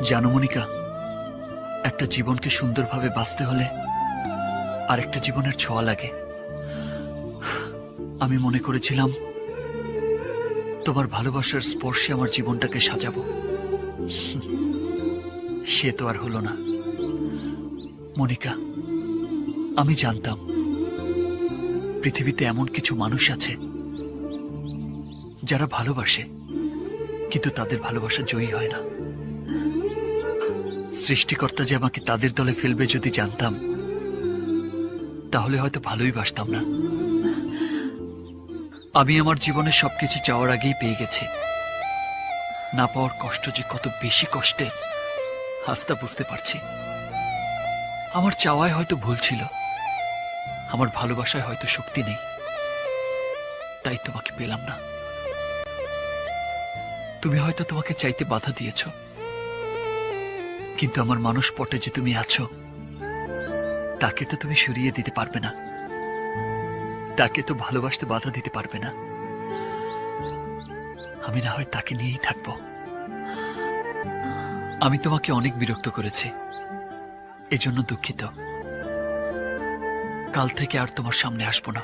জানো মনিকা, একটা জীবনকে সুন্দরভাবে বাঁচতে হলে আরেকটা জীবনের ছোঁয়া লাগে। আমি মনে করেছিলাম তোমার ভালোবাসার স্পর্শে আমার জীবনটাকে সাজাবো। সে তো আর হলো না মনিকা। আমি জানতাম পৃথিবীতে এমন কিছু মানুষ আছে যারা ভালোবাসে, কিন্তু তাদের ভালোবাসা জয়ী হয় না। সৃষ্টিকর্তা যে আমাকে তাদের দলে ফেলবে যদি জানতাম, তাহলে হয়তো ভালোই বাসতাম না। আমি আমার জীবনে সবকিছু চাওয়ার আগেই পেয়ে গেছি। না পাওয়ার কষ্ট যে কত বেশি কষ্টের আজ তা বুঝতে পারছি। আমার চাওয়ায় হয়তো ভুল ছিল, আমার ভালোবাসায় হয়তো শক্তি নেই, তাই তোমাকে পেলাম না। তুমি হয়তো তোমাকে চাইতে বাধা দিয়েছ, কিন্তু আমার মানুষ পটে যে তুমি আছো তাকে তো তুমি সরিয়ে দিতে পারবে না, তাকে তো ভালোবাসতে বাধা দিতে পারবে না। আমি না হয় তাকে নিয়েই থাকবো। আমি তোমাকে অনেক বিরক্ত করেছি, এজন্য দুঃখিত। কাল থেকে আর তোমার সামনে আসবো না।